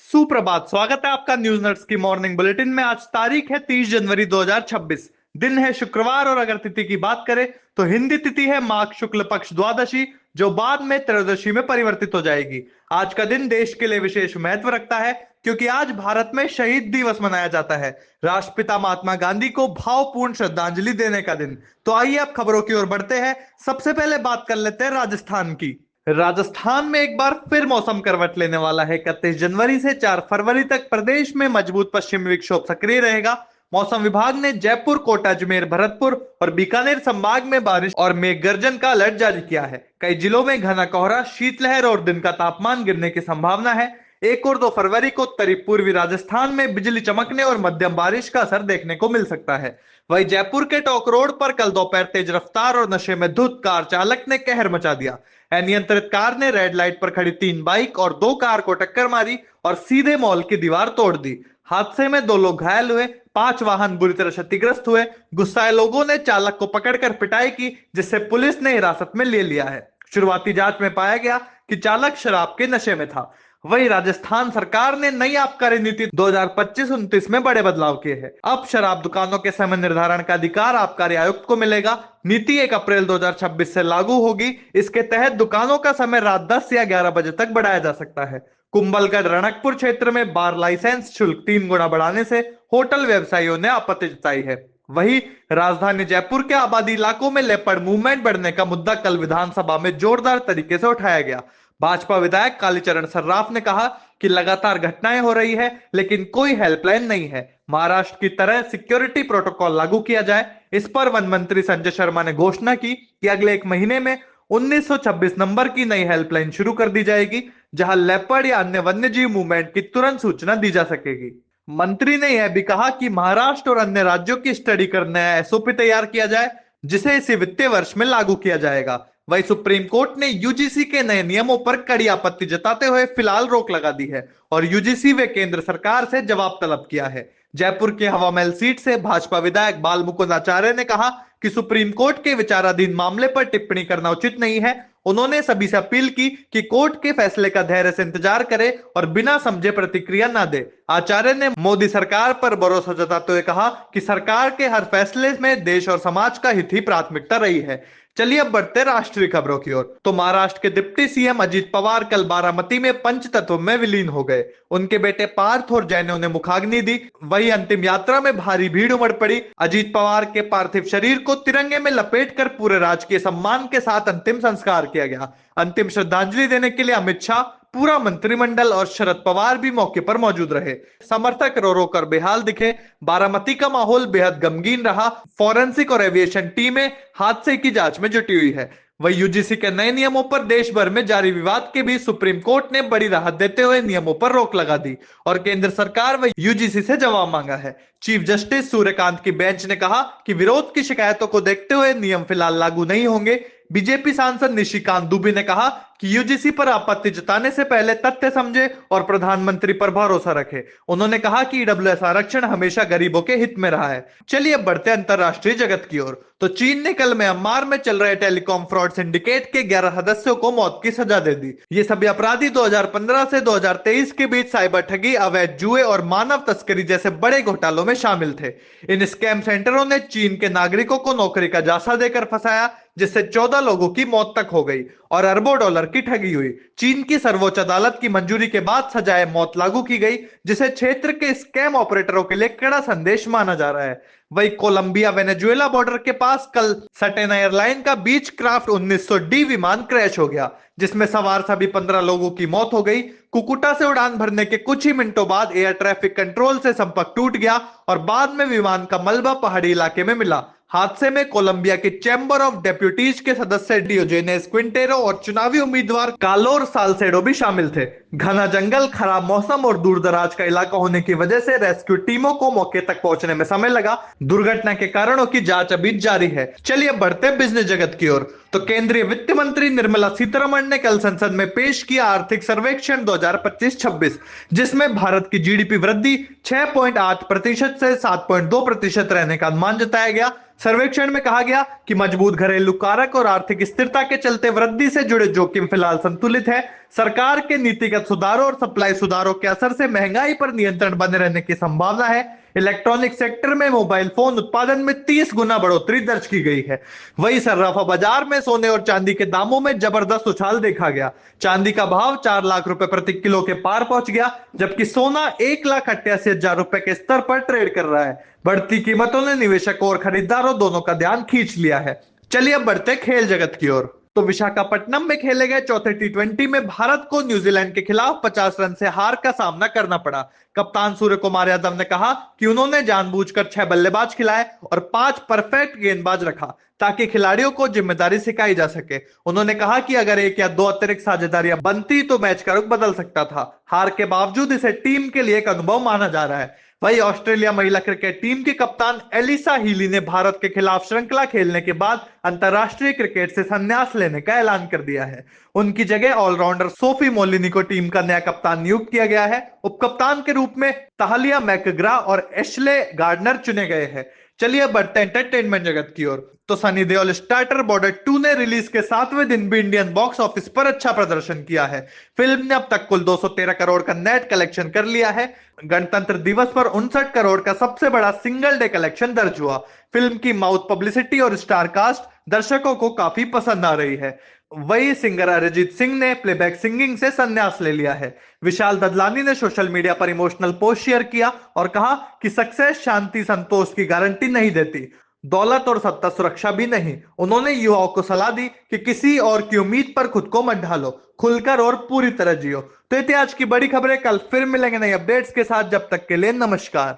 सुप्रभात। स्वागत है आपका न्यूज नर्स की मॉर्निंग बुलेटिन में। आज तारीख है 30 जनवरी 2026। दिन है शुक्रवार और अगर तिथि की बात करें तो हिंदी तिथि है माघ शुक्ल पक्ष द्वादशी, जो बाद में त्रयोदशी में परिवर्तित हो जाएगी। आज का दिन देश के लिए विशेष महत्व रखता है क्योंकि आज भारत में शहीद दिवस मनाया जाता है, राष्ट्रपिता महात्मा गांधी को भावपूर्ण श्रद्धांजलि देने का दिन। तो आइए अब खबरों की ओर बढ़ते हैं। सबसे पहले बात कर लेते हैं राजस्थान की। राजस्थान में एक बार फिर मौसम करवट लेने वाला है। 31 जनवरी से 4 फरवरी तक प्रदेश में मजबूत पश्चिमी विक्षोभ सक्रिय रहेगा। मौसम विभाग ने जयपुर, कोटा, अजमेर, भरतपुर और बीकानेर संभाग में बारिश और मेघ गर्जन का अलर्ट जारी किया है। कई जिलों में घना कोहरा, शीतलहर और दिन का तापमान गिरने की संभावना है। 1 और 2 फरवरी को उत्तरी पूर्वी राजस्थान में बिजली चमकने और मध्यम बारिश का असर देखने को मिल सकता है। वहीं जयपुर के टोंक रोड पर कल दोपहर तेज रफ्तार और नशे में धुत कार चालक ने कहर मचा दिया। अनियंत्रित कार ने रेड लाइट पर खड़ी 3 बाइक और 2 कार को टक्कर मारी और सीधे मॉल की दीवार तोड़ दी। हादसे में 2 लोग घायल हुए, 5 वाहन बुरी तरह क्षतिग्रस्त हुए। गुस्साए लोगों ने चालक को पकड़कर पिटाई की, जिससे पुलिस ने हिरासत में ले लिया है। शुरुआती जांच में पाया गया कि चालक शराब के नशे में था। वहीं राजस्थान सरकार ने नई आबकारी नीति 2025-29 में बड़े बदलाव किए हैं। अब शराब दुकानों के समय निर्धारण का अधिकार आबकारी आयुक्त को मिलेगा। नीति 1 अप्रैल 2026 से लागू होगी। इसके तहत दुकानों का समय रात 10 या 11 बजे तक बढ़ाया जा सकता है। कुंभलगढ़ रणकपुर क्षेत्र में बार लाइसेंस शुल्क 3 गुना बढ़ाने से होटल व्यवसायियों ने आपत्ति जताई है। वहीं राजधानी जयपुर के आबादी इलाकों में लेपर्ड मूवमेंट बढ़ने का मुद्दा कल विधानसभा में जोरदार तरीके से उठाया गया। भाजपा विधायक कालीचरण सर्राफ ने कहा कि लगातार घटनाएं हो रही है, लेकिन कोई हेल्पलाइन नहीं है। महाराष्ट्र की तरह सिक्योरिटी प्रोटोकॉल लागू किया जाए। इस पर वन मंत्री संजय शर्मा ने घोषणा की कि अगले 1 महीने में 1926 नंबर की नई हेल्पलाइन शुरू कर दी जाएगी, जहां लेपर्ड या अन्य वन्यजीव मूवमेंट की तुरंत सूचना दी जा सकेगी। मंत्री ने यह भी कहा कि महाराष्ट्र और अन्य राज्यों की स्टडी कर नया एसओपी तैयार किया जाए, जिसे इसी वित्तीय वर्ष में लागू किया जाएगा। वहीं सुप्रीम कोर्ट ने यूजीसी के नए नियमों पर कड़ी आपत्ति जताते हुए फिलहाल रोक लगा दी है और यूजीसी व केंद्र सरकार से जवाब तलब किया है। जयपुर के हवा महल सीट से भाजपा विधायक बाल मुकुंद आचार्य ने कहा कि सुप्रीम कोर्ट के विचाराधीन मामले पर टिप्पणी करना उचित नहीं है। उन्होंने सभी से अपील की कि कोर्ट के फैसले का धैर्य से इंतजार करे और बिना समझे प्रतिक्रिया न दे। आचार्य ने मोदी सरकार पर भरोसा जताते हुए कहा कि सरकार के हर फैसले में देश और समाज का हित ही प्राथमिकता रही है। चलिए अब बढ़ते राष्ट्रीय खबरों की ओर। तो महाराष्ट्र के डिप्टी सीएम अजीत पवार कल बारामती में पंचतत्व में विलीन हो गए। उनके बेटे पार्थ और जैनों ने मुखाग्नि दी। वही अंतिम यात्रा में भारी भीड़ उमड़ पड़ी। अजीत पवार के पार्थिव शरीर को तिरंगे में लपेटकर पूरे राजकीय सम्मान के साथ अंतिम संस्कार किया गया। अंतिम श्रद्धांजलि देने के लिए अमित शाह, पूरा मंत्रिमंडल और शरद पवार भी मौके पर मौजूद रहे। समर्थक रो रो कर बेहाल दिखे। बारामती का माहौल बेहद गमगीन रहा। फॉरेंसिक और एविएशन टीमें हादसे की जांच में जुटी हुई है। वही यूजीसी के नए नियमों पर देश भर में जारी विवाद के बीच सुप्रीम कोर्ट ने बड़ी राहत देते हुए नियमों पर रोक लगा दी और केंद्र सरकार व यूजीसी से जवाब मांगा है। चीफ जस्टिस सूर्यकांत की बेंच ने कहा कि विरोध की शिकायतों को देखते हुए नियम फिलहाल लागू नहीं होंगे। बीजेपी सांसद निशिकांत दुबे ने कहा कि यूजीसी पर आपत्ति जताने से पहले तथ्य समझे और प्रधानमंत्री पर भरोसा रखे। उन्होंने कहा कि ईडब्ल्यूएस आरक्षण हमेशा गरीबों के हित में रहा है। चलिए अब बढ़ते अंतरराष्ट्रीय जगत की ओर। तो चीन ने कल म्यांमार में चल रहे टेलीकॉम फ्रॉड सिंडिकेट के 11 सदस्यों को मौत की सजा दे दी। ये सभी अपराधी 2015 से 2023 के बीच साइबर ठगी, अवैध जुए और मानव तस्करी जैसे बड़े घोटालों में शामिल थे। इन स्कैम सेंटरों ने चीन के नागरिकों को नौकरी का झांसा देकर फंसाया, जिससे 14 लोगों की मौत तक हो गई और अरबों डॉलर की ठगी हुई। चीन की सर्वोच्च अदालत की मंजूरी के बाद सजाए मौत लागू की गई, जिसे क्षेत्र के स्कैम ऑपरेटरों के लिए कड़ा संदेश माना जा रहा है। वही कोलंबिया वेनेजुएला बॉर्डर के पास कल सटेन एयरलाइन का बीच क्राफ्ट 1900 डी विमान क्रैश हो गया, जिसमें सवार सभी 15 लोगों की मौत हो गई। कुकुटा से उड़ान भरने के कुछ ही मिनटों बाद एयर ट्रैफिक कंट्रोल से संपर्क टूट गया और बाद में विमान का मलबा पहाड़ी इलाके में मिला। हादसे में कोलंबिया के चैम्बर ऑफ डेप्यूटीज के सदस्य डियोजेनेस क्विंटेरो और चुनावी उम्मीदवार कालोर साल्सेडो भी शामिल थे। घना जंगल, खराब मौसम और दूर दराज का इलाका होने की वजह से रेस्क्यू टीमों को मौके तक पहुंचने में समय लगा। दुर्घटना के कारणों की जांच अभी जारी है। चलिए बढ़ते बिजनेस जगत की ओर। तो केंद्रीय वित्त मंत्री निर्मला सीतारमण ने कल संसद में पेश किया आर्थिक सर्वेक्षण 2025-26, जिसमें भारत की जीडीपी वृद्धि 6.8% से 7.2% रहने का अनुमान जताया गया। सर्वेक्षण में कहा गया कि मजबूत घरेलू कारक और आर्थिक स्थिरता के चलते वृद्धि से जुड़े जोखिम फिलहाल संतुलित है। सरकार के नीतिगत सुधारों और सप्लाई सुधारों के असर से महंगाई पर नियंत्रण बने रहने की संभावना है। इलेक्ट्रॉनिक सेक्टर में मोबाइल फोन उत्पादन में 30 गुना बढ़ोतरी दर्ज की गई है। वही सर्राफा बाजार में सोने और चांदी के दामों में जबरदस्त उछाल देखा गया। चांदी का भाव 4 लाख रुपए प्रति किलो के पार पहुंच गया, जबकि सोना 1,88,000 रुपए के स्तर पर ट्रेड कर रहा है। बढ़ती कीमतों ने निवेशकों और खरीदारों दोनों का ध्यान खींच लिया है। चलिए अब बढ़ते खेल जगत की ओर। तो विशाखापट्टनम में खेले गए चौथे टी20 में भारत को न्यूजीलैंड के खिलाफ 50 रन से हार का सामना करना पड़ा। कप्तान सूर्य कुमार यादव ने कहा कि उन्होंने जानबूझकर 6 बल्लेबाज खिलाए और 5 परफेक्ट गेंदबाज रखा ताकि खिलाड़ियों को जिम्मेदारी सिखाई जा सके। उन्होंने कहा कि अगर 1 या 2 अतिरिक्त साझेदारियां बनती तो मैच का रुख बदल सकता था। हार के बावजूद इसे टीम के लिए एक अनुभव माना जा रहा है। वही ऑस्ट्रेलिया महिला क्रिकेट टीम की कप्तान एलिसा हीली ने भारत के खिलाफ श्रृंखला खेलने के बाद अंतरराष्ट्रीय क्रिकेट से संन्यास लेने का ऐलान कर दिया है। उनकी जगह ऑलराउंडर सोफी मोलिनी को टीम का नया कप्तान नियुक्त किया गया है। उपकप्तान के रूप में ताहलिया मैकग्रा और एशले गार्डनर चुने गए हैं। चलिए बढ़ते हैं एंटरटेनमेंट जगत की ओर। तो सनी देओल स्टार्टर बॉर्डर 2 ने रिलीज के 7वें दिन भी इंडियन बॉक्स ऑफिस पर अच्छा प्रदर्शन किया है। फिल्म ने अब तक कुल 213 करोड़ का नेट कलेक्शन कर लिया है। गणतंत्र दिवस पर 59 करोड़ का सबसे बड़ा सिंगल डे कलेक्शन दर्ज हुआ। फिल्म की माउथ पब्लिसिटी और स्टार कास्ट दर्शकों को काफी पसंद आ रही है। वही सिंगर अरिजीत सिंह ने प्लेबैक सिंगिंग से संन्यास ले लिया है। विशाल ददलानी ने सोशल मीडिया पर इमोशनल पोस्ट शेयर किया और कहा कि सक्सेस शांति संतोष की गारंटी नहीं देती, दौलत और सत्ता सुरक्षा भी नहीं। उन्होंने युवाओं को सलाह दी कि किसी और की उम्मीद पर खुद को मत ढालो, खुलकर और पूरी तरह जियो। तो ये थी आज की बड़ी खबरें। कल फिर मिलेंगे नई अपडेट्स के साथ, जब तक के लिए नमस्कार।